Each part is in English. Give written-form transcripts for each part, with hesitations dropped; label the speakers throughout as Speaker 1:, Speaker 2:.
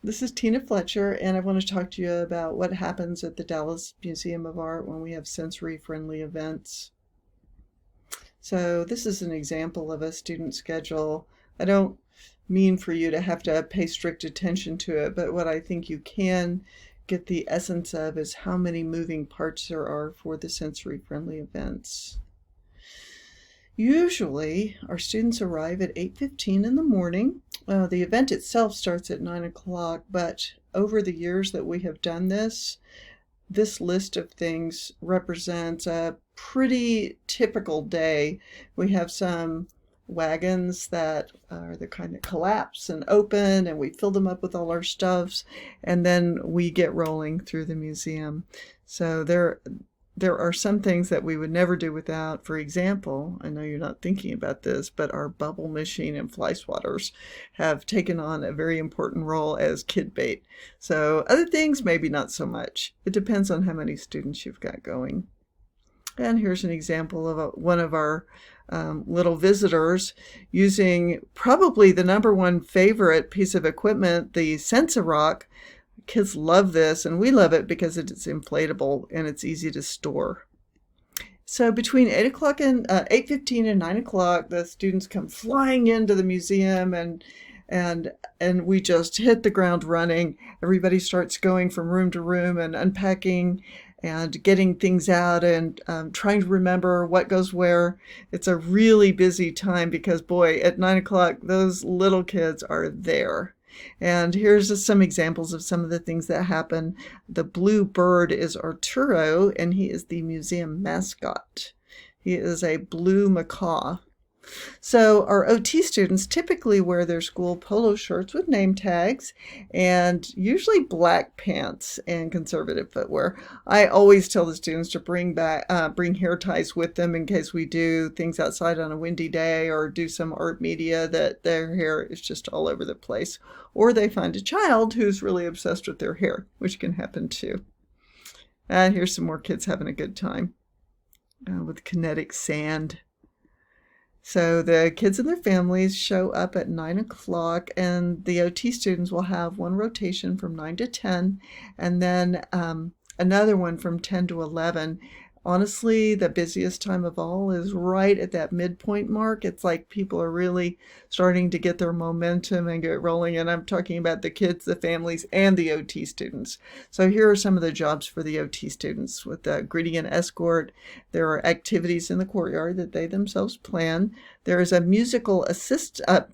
Speaker 1: This is Tina Fletcher, and I want to talk to you about what happens at the Dallas Museum of Art when we have sensory-friendly events. So this is an example of a student schedule. I don't mean for you to have to pay strict attention to it, but what I think you can get the essence of is how many moving parts there are for the sensory-friendly events. Usually, our students arrive at 8:15 in the morning. The event itself starts at 9 o'clock, but over the years that we have done this list of things represents a pretty typical day. We have some wagons that are the kind that collapse and open, and we fill them up with all our stuffs, and then we get rolling through the museum. So there are some things that we would never do without. For example, I know you're not thinking about this, but our bubble machine and fly swatters have taken on a very important role as kid bait. So other things, maybe not so much. It depends on how many students you've got going. And here's an example of one of our little visitors using probably the number one favorite piece of equipment, the Sensa-Rock. Kids love this, and we love it because it's inflatable and it's easy to store. So between 8:15 and 9 o'clock, the students come flying into the museum, and we just hit the ground running. Everybody starts going from room to room and unpacking and getting things out and trying to remember what goes where. It's a really busy time because, boy, at 9 o'clock, those little kids are there. And here's some examples of some of the things that happen. The blue bird is Arturo, and he is the museum mascot. He is a blue macaw. So our OT students typically wear their school polo shirts with name tags and usually black pants and conservative footwear. I always tell the students to bring hair ties with them in case we do things outside on a windy day or do some art media that their hair is just all over the place. Or they find a child who's really obsessed with their hair, which can happen too. And here's some more kids having a good time with kinetic sand. So the kids and their families show up at 9 o'clock, and the OT students will have one rotation from 9 to 10, and then another one from 10 to 11. Honestly, the busiest time of all is right at that midpoint mark. It's like people are really starting to get their momentum and get rolling. And I'm talking about the kids, the families, and the OT students. So here are some of the jobs for the OT students. With the greeting and escort, there are activities in the courtyard that they themselves plan. There is a musical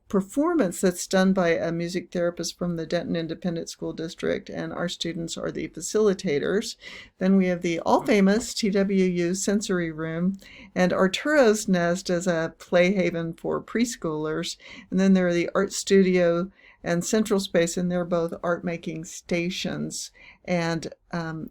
Speaker 1: performance that's done by a music therapist from the Denton Independent School District, and our students are the facilitators. Then we have the all-famous TWU sensory room, and Arturo's Nest as a play haven for preschoolers. And then there are the art studio and central space, and they're both art making stations. And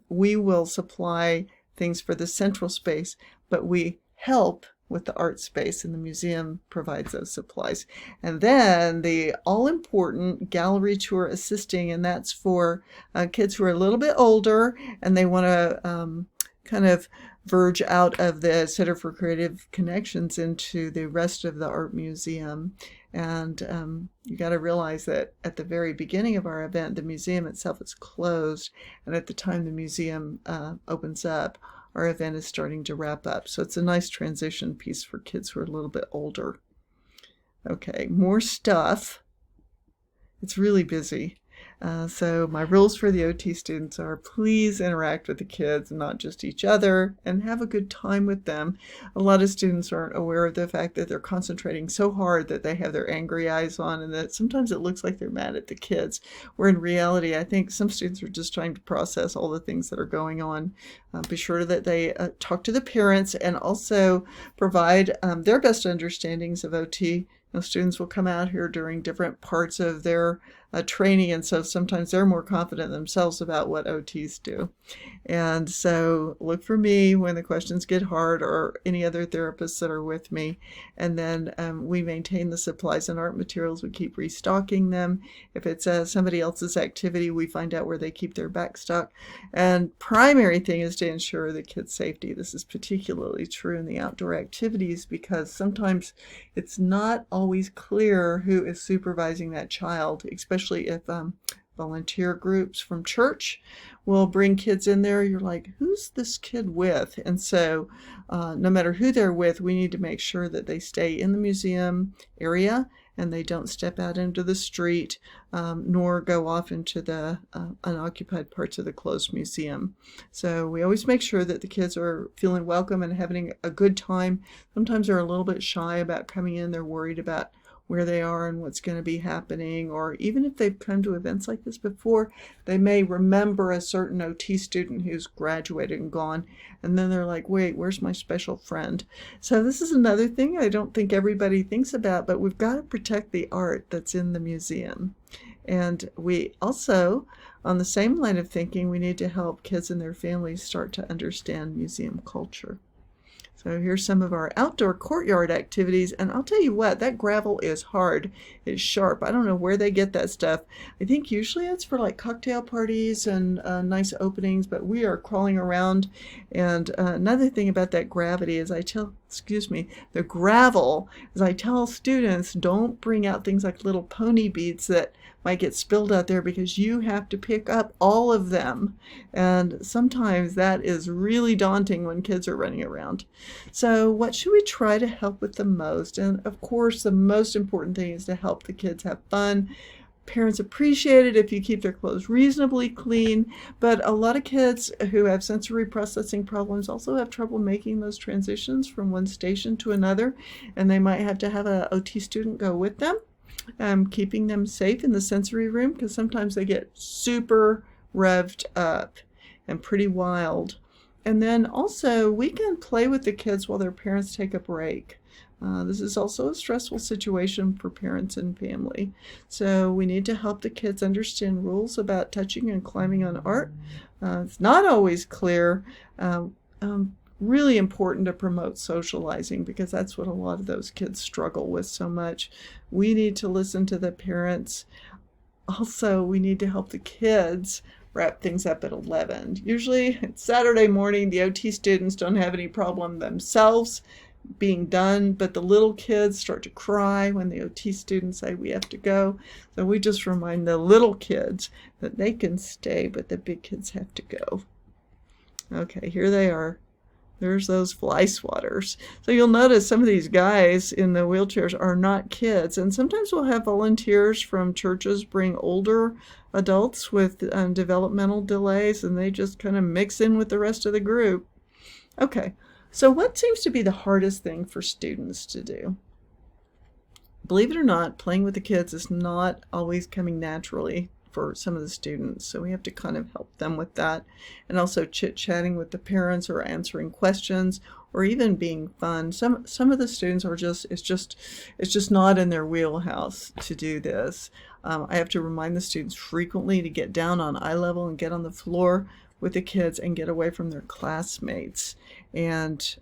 Speaker 1: we will supply things for the central space, but we help with the art space, and the museum provides those supplies. And then the all-important gallery tour assisting, and that's for kids who are a little bit older and they want to kind of verge out of the Center for Creative Connections into the rest of the art museum. And you got to realize that at the very beginning of our event, the museum itself is closed, and at the time the museum opens up, our event is starting to wrap up. So it's a nice transition piece for kids who are a little bit older. Okay, more stuff. It's really busy. So my rules for the OT students are please interact with the kids, not just each other, and have a good time with them. A lot of students aren't aware of the fact that they're concentrating so hard that they have their angry eyes on, and that sometimes it looks like they're mad at the kids, where in reality I think some students are just trying to process all the things that are going on. Be sure that they talk to the parents and also provide their best understandings of OT. Students will come out here during different parts of their training, and so sometimes they're more confident themselves about what OTs do. And so look for me when the questions get hard, or any other therapists that are with me. And then we maintain the supplies and art materials. We keep restocking them. If it's somebody else's activity, we find out where they keep their backstock. And primary thing is to ensure the kids' safety. This is particularly true in the outdoor activities because sometimes it's not always clear who is supervising that child, especially if volunteer groups from church will bring kids in there. You're like, who's this kid with? And so no matter who they're with, we need to make sure that they stay in the museum area and they don't step out into the street, nor go off into the unoccupied parts of the closed museum. So we always make sure that the kids are feeling welcome and having a good time. Sometimes they're a little bit shy about coming in. They're worried about where they are and what's going to be happening, or even if they've come to events like this before, they may remember a certain OT student who's graduated and gone, and then they're like, wait, where's my special friend? So this is another thing I don't think everybody thinks about, but we've got to protect the art that's in the museum. And we also, on the same line of thinking, we need to help kids and their families start to understand museum culture. So here's some of our outdoor courtyard activities, and I'll tell you what, that gravel is hard. It's sharp. I don't know where they get that stuff. I think usually it's for like cocktail parties and nice openings, but we are crawling around. And another thing about that gravity is the gravel, is I tell students, don't bring out things like little pony beads that might get spilled out there, because you have to pick up all of them. And sometimes that is really daunting when kids are running around. So what should we try to help with the most? And of course, the most important thing is to help the kids have fun. Parents appreciate it if you keep their clothes reasonably clean, but a lot of kids who have sensory processing problems also have trouble making those transitions from one station to another, and they might have to have an OT student go with them. Keeping them safe in the sensory room, because sometimes they get super revved up and pretty wild. And then also we can play with the kids while their parents take a break. This is also a stressful situation for parents and family. So we need to help the kids understand rules about touching and climbing on art. It's not always clear. Really important to promote socializing, because that's what a lot of those kids struggle with so much. We need to listen to the parents. Also, we need to help the kids wrap things up at 11. Usually it's Saturday morning. The OT students don't have any problem themselves being done, but the little kids start to cry when the OT students say we have to go. So we just remind the little kids that they can stay, but the big kids have to go. Okay, here they are. There's those fly swatters. So you'll notice some of these guys in the wheelchairs are not kids. And sometimes we'll have volunteers from churches bring older adults with developmental delays, and they just kind of mix in with the rest of the group. Okay, so what seems to be the hardest thing for students to do? Believe it or not, playing with the kids is not always coming naturally for some of the students, so we have to kind of help them with that, and also chit-chatting with the parents, or answering questions, or even being fun. Some of the students are it's just not in their wheelhouse to do this. I have to remind the students frequently to get down on eye level and get on the floor with the kids and get away from their classmates. And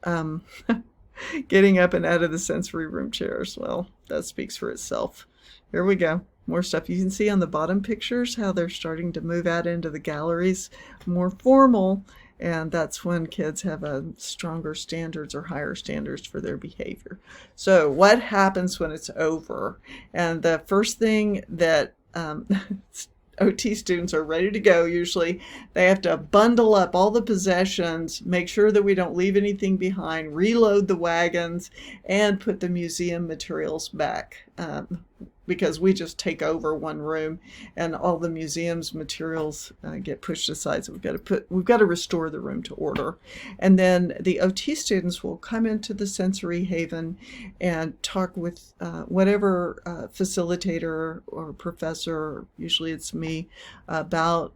Speaker 1: getting up and out of the sensory room chairs, well, that speaks for itself. Here we go. More stuff. You can see on the bottom pictures how they're starting to move out into the galleries, more formal, and that's when kids have a stronger standards or higher standards for their behavior. So what happens when it's over? And the first thing that OT students are ready to go, usually they have to bundle up all the possessions, make sure that we don't leave anything behind, reload the wagons, and put the museum materials back. Because we just take over one room and all the museum's materials get pushed aside. So we've got to restore the room to order. And then the OT students will come into the sensory haven and talk with whatever facilitator or professor, usually it's me, about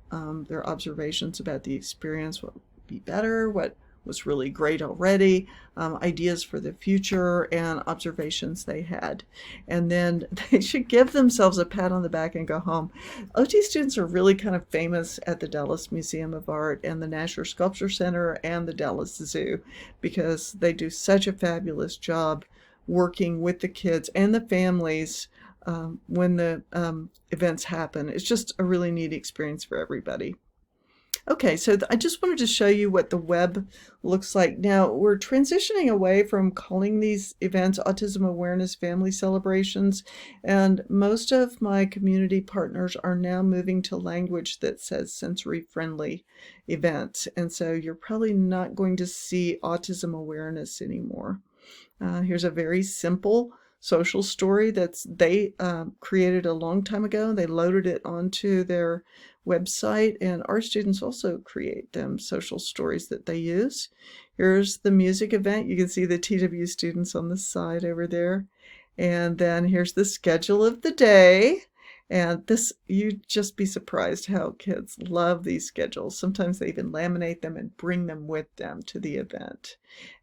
Speaker 1: their observations about the experience, what would be better, what was really great already, ideas for the future, and observations they had. And then they should give themselves a pat on the back and go home. OT students are really kind of famous at the Dallas Museum of Art and the Nasher Sculpture Center and the Dallas Zoo, because they do such a fabulous job working with the kids and the families when the events happen. It's just a really neat experience for everybody. Okay, so I just wanted to show you what the web looks like. Now, we're transitioning away from calling these events Autism Awareness Family Celebrations, and most of my community partners are now moving to language that says sensory-friendly events, and so you're probably not going to see autism awareness anymore. Here's a very simple social story they created a long time ago. They loaded it onto their website, and our students also create them social stories that they use. Here's the music event. You can see the TW students on the side over there. And then here's the schedule of the day. And this, you'd just be surprised how kids love these schedules. Sometimes they even laminate them and bring them with them to the event.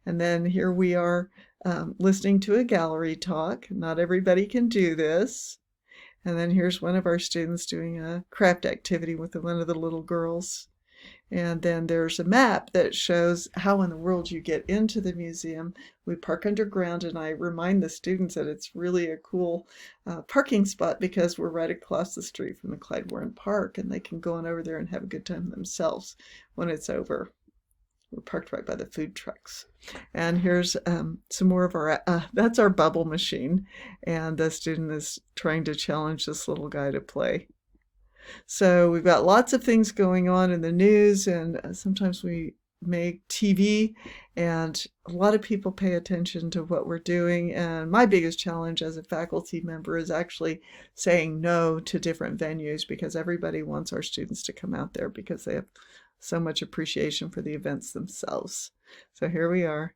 Speaker 1: And then here we are listening to a gallery talk. Not everybody can do this. And then here's one of our students doing a craft activity with one of the little girls. And then there's a map that shows how in the world you get into the museum. We park underground, and I remind the students that it's really a cool parking spot because we're right across the street from the Clyde Warren Park, and they can go on over there and have a good time themselves when it's over. We're parked right by the food trucks. And here's some more of our, that's our bubble machine. And the student is trying to challenge this little guy to play. So we've got lots of things going on in the news, and sometimes we make TV, and a lot of people pay attention to what we're doing. And my biggest challenge as a faculty member is actually saying no to different venues, because everybody wants our students to come out there because they have so much appreciation for the events themselves. So here we are.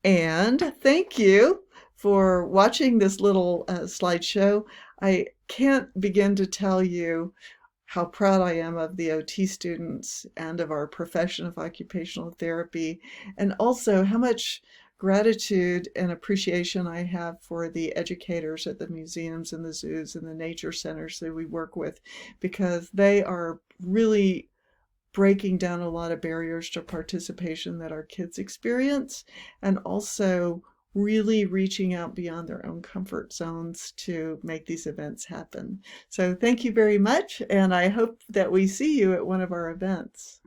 Speaker 1: And thank you for watching this little slideshow. I can't begin to tell you how proud I am of the OT students and of our profession of occupational therapy, and also how much gratitude and appreciation I have for the educators at the museums and the zoos and the nature centers that we work with, because they are really breaking down a lot of barriers to participation that our kids experience, and also really reaching out beyond their own comfort zones to make these events happen. So thank you very much, and I hope that we see you at one of our events.